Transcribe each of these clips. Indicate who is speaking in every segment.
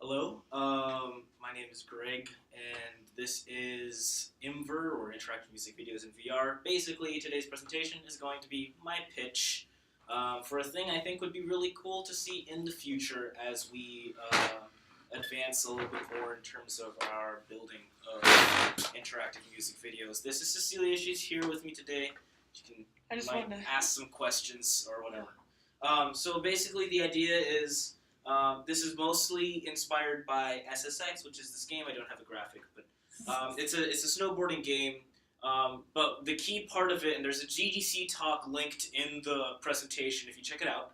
Speaker 1: Hello, my name is Greg, and this is IMVR, or Interactive Music Videos in VR. Basically, today's presentation is going to be my pitch for a thing I think would be really cool to see in the future as we advance a little bit more in terms of our building of interactive music videos. This is Cecilia. She's here with me today. She can ask some questions or whatever. So basically, the idea is this is mostly inspired by SSX, which is this game. I don't have a graphic, but it's a snowboarding game. But the key part of it, and there's a GDC talk linked in the presentation if you check it out.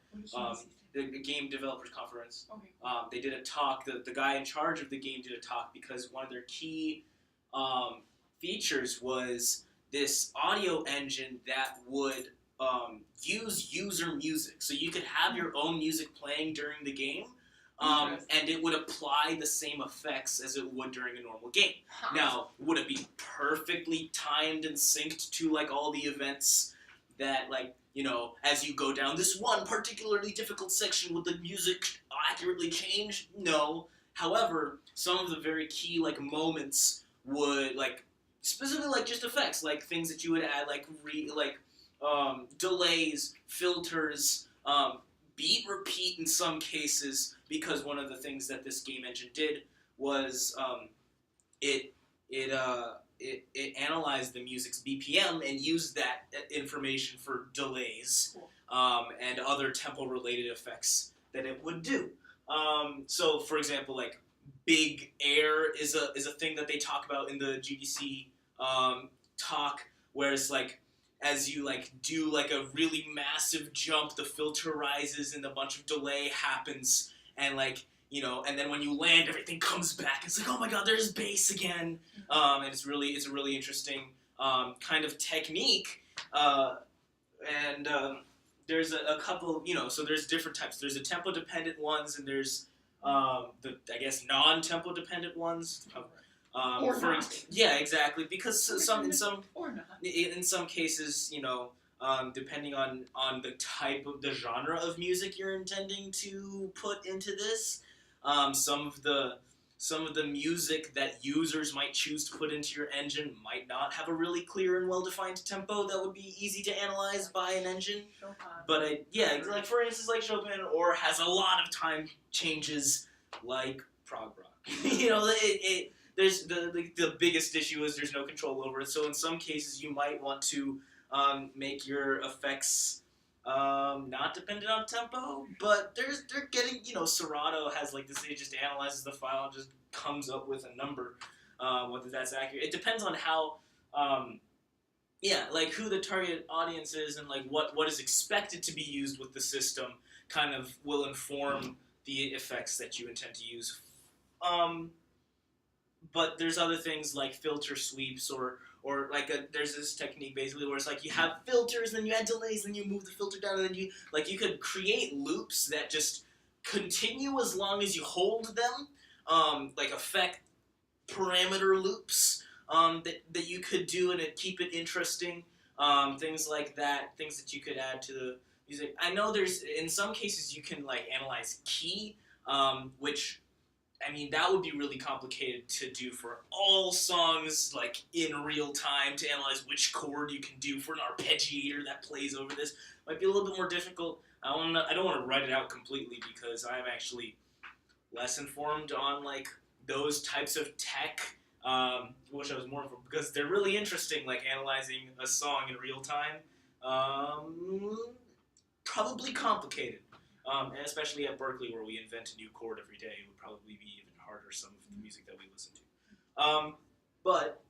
Speaker 1: The Game Developers Conference.
Speaker 2: Okay.
Speaker 1: They did a talk. The guy in charge of the game did a talk because one of their key features was this audio engine that would use user music. So you could have your own music playing during the game, and it would apply the same effects as it would during a normal game. Now, would it be perfectly timed and synced to like all the events that as you go down this one particularly difficult section would the music accurately change? No. However, some of the very key moments would specifically just effects, things that you would add delays, filters, beat repeat in some cases, because one of the things that this game engine did was it analyzed the music's BPM and used that information for delays and other tempo-related effects that it would do. So, for example, big air is a thing that they talk about in the GDC talk, where it's as you do a really massive jump, the filter rises and a bunch of delay happens, and and then when you land, everything comes back. It's oh my god, there's bass again, and it's a really interesting kind of technique, and there's a couple, so there's different types. There's the tempo dependent ones, and there's the non-tempo dependent ones.
Speaker 2: Or not.
Speaker 1: Yeah, exactly. Because in some cases, depending on the type of the genre of music you're intending to put into this, some of the music that users might choose to put into your engine might not have a really clear and well-defined tempo that would be easy to analyze by an engine.
Speaker 2: Chopin.
Speaker 1: But for instance, Chopin, or has a lot of time changes like prog rock. There's the biggest issue is there's no control over it. So in some cases, you might want to make your effects not dependent on tempo, but they're getting, Serato has this, it just analyzes the file and just comes up with a number, whether that's accurate. It depends on how, who the target audience is and what is expected to be used with the system kind of will inform the effects that you intend to use. But there's other things like filter sweeps or there's this technique basically where it's you have filters, then you add delays, then you move the filter down, and then you could create loops that just continue as long as you hold them, effect parameter loops that you could do and it keep it interesting, things like that, things that you could add to the music. I know there's in some cases you can analyze key, which that would be really complicated to do for all songs, in real time, to analyze which chord you can do for an arpeggiator that plays over this. Might be a little bit more difficult. I don't want to write it out completely because I'm actually less informed on, those types of tech. I wish I was more informed because they're really interesting, analyzing a song in real time. Probably complicated. And especially at Berkeley, where we invent a new chord every day, it would probably be even harder, some of the music that we listen to. But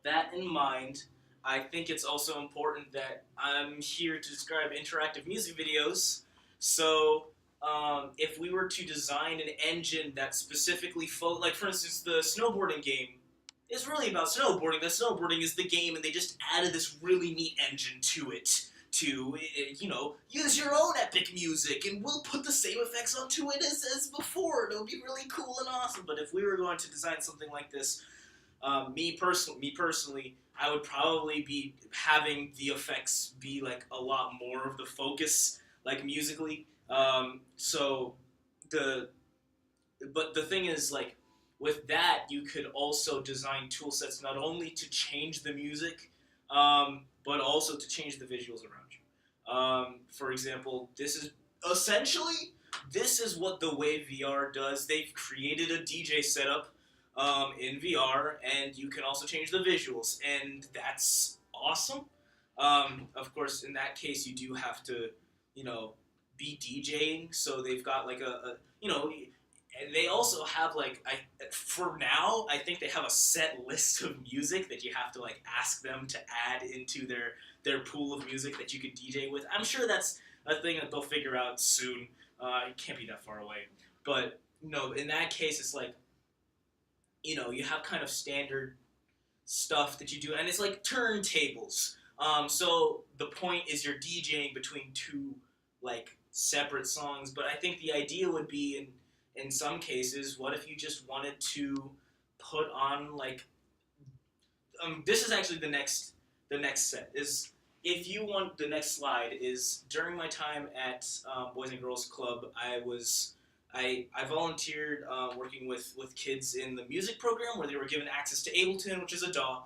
Speaker 1: that in mind, I think it's also important that I'm here to describe interactive music videos. So if we were to design an engine that specifically, for instance, the snowboarding game is really about snowboarding. The snowboarding is the game, and they just added this really neat engine to it. To, use your own epic music, and we'll put the same effects onto it as before. It'll be really cool and awesome. But if we were going to design something like this, me personally, I would probably be having the effects be a lot more of the focus, musically. So but the thing is, like, with that, you could also design tool sets not only to change the music, but also to change the visuals around you. For example, this is what the way VR does. They've created a DJ setup in VR, and you can also change the visuals, and that's awesome. Of course, in that case, you do have to, you know, be DJing, so they've got like a you know, and they also have like for now I think they have a set list of music that you have to like ask them to add into their pool of music that you could DJ with. I'm sure that's a thing that they'll figure out soon. It can't be that far away, but no, in that case it's like, you know, you have kind of standard stuff that you do, and it's like turntables. So the point is you're DJing between two like separate songs, but I think the idea would be in some cases, what if you just wanted to put on like this is actually the next set is if you want the next slide is during my time at Boys and Girls Club I volunteered working with kids in the music program where they were given access to Ableton, which is a DAW.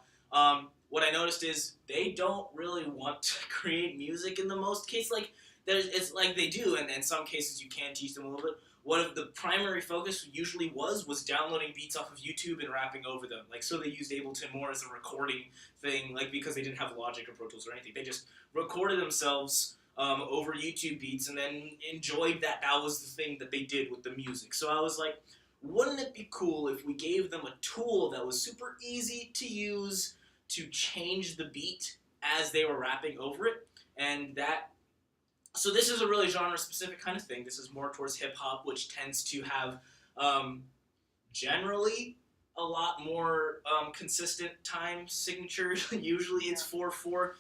Speaker 1: What I noticed is they don't really want to create music in the most cases. Like it's like they do, and in some cases you can teach them a little bit. What the primary focus usually was downloading beats off of YouTube and rapping over them. Like so they used Ableton more as a recording thing, like because they didn't have Logic or Pro Tools or anything. They just recorded themselves over YouTube beats and then enjoyed that. That was the thing that they did with the music. So I was like, wouldn't it be cool if we gave them a tool that was super easy to use to change the beat as they were rapping over it? And that, so this is a really genre-specific kind of thing. This is more towards hip-hop, which tends to have generally a lot more consistent time signature. Usually it's 4/4.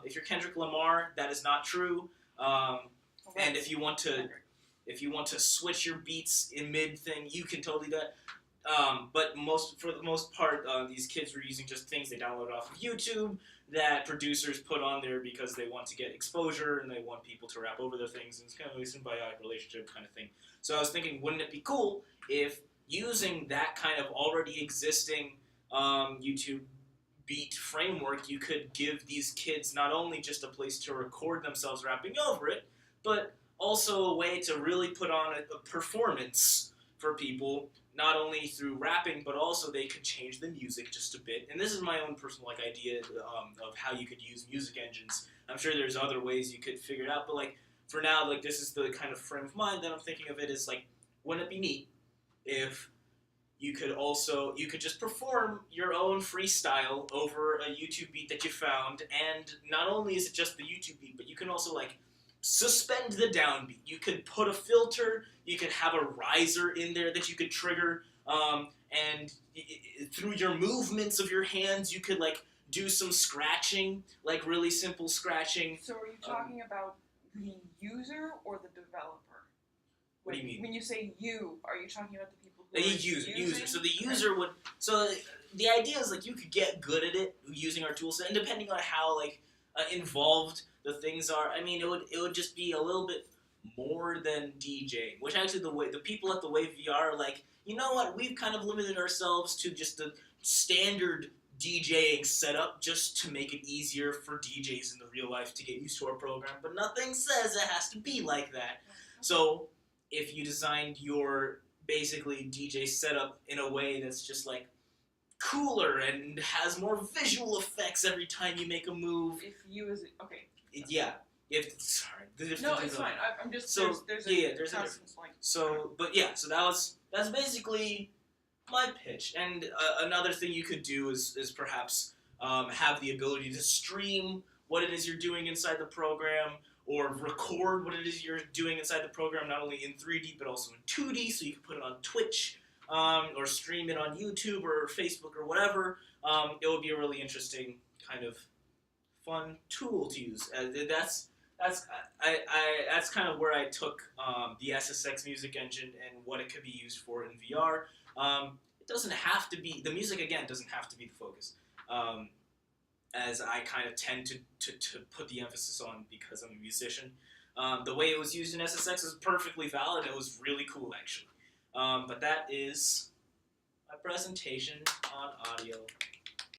Speaker 1: If you're Kendrick Lamar, that is not true. And if you want to switch your beats in mid thing, you can totally do that. But for the most part, these kids were using just things they downloaded off of YouTube that producers put on there because they want to get exposure and they want people to rap over their things, and it's kind of a symbiotic relationship kind of thing. So I was thinking, wouldn't it be cool if using that kind of already existing YouTube beat framework, you could give these kids not only just a place to record themselves rapping over it, but also a way to really put on a performance for people, not only through rapping, but also they could change the music just a bit. And this is my own personal like idea of how you could use music engines. I'm sure there's other ways you could figure it out, but like for now, like this is the kind of frame of mind that I'm thinking of it is like, wouldn't it be neat if you could just perform your own freestyle over a YouTube beat that you found, and not only is it just the YouTube beat, but you can also like suspend the downbeat. You could put a filter, you could have a riser in there that you could trigger, and through your movements of your hands, you could like do some scratching, like really simple scratching.
Speaker 3: So are you talking about the user or the developer?
Speaker 1: What do you mean?
Speaker 3: When you say you, are you talking about the people who
Speaker 1: The
Speaker 3: are
Speaker 1: user. So the user would. So the idea is like you could get good at it using our toolset, and depending on how like involved the things are, I mean, it would just be a little bit more than DJing. Which actually the people at the Wave VR are like, you know what? We've kind of limited ourselves to just the standard DJing setup just to make it easier for DJs in the real life to get used to our program. But nothing says it has to be like that. So if you designed your basically DJ setup in a way that's just like cooler and has more visual effects every time you make a move.
Speaker 3: If you is okay.
Speaker 1: Yeah. Sorry.
Speaker 3: No, it's fine. I'm just
Speaker 1: so
Speaker 3: there's
Speaker 1: a
Speaker 3: constant like.
Speaker 1: So, but yeah, so that's basically my pitch. And another thing you could do is perhaps have the ability to stream what it is you're doing inside the program, or record what it is you're doing inside the program, not only in 3D, but also in 2D, so you can put it on Twitch, or stream it on YouTube or Facebook or whatever. It would be a really interesting kind of fun tool to use. That's kind of where I took the SSX music engine and what it could be used for in VR. It doesn't have to be, the music again doesn't have to be the focus. As I kind of tend to put the emphasis on because I'm a musician. The way it was used in SSX is perfectly valid. It was really cool, actually. But that is a presentation on audio.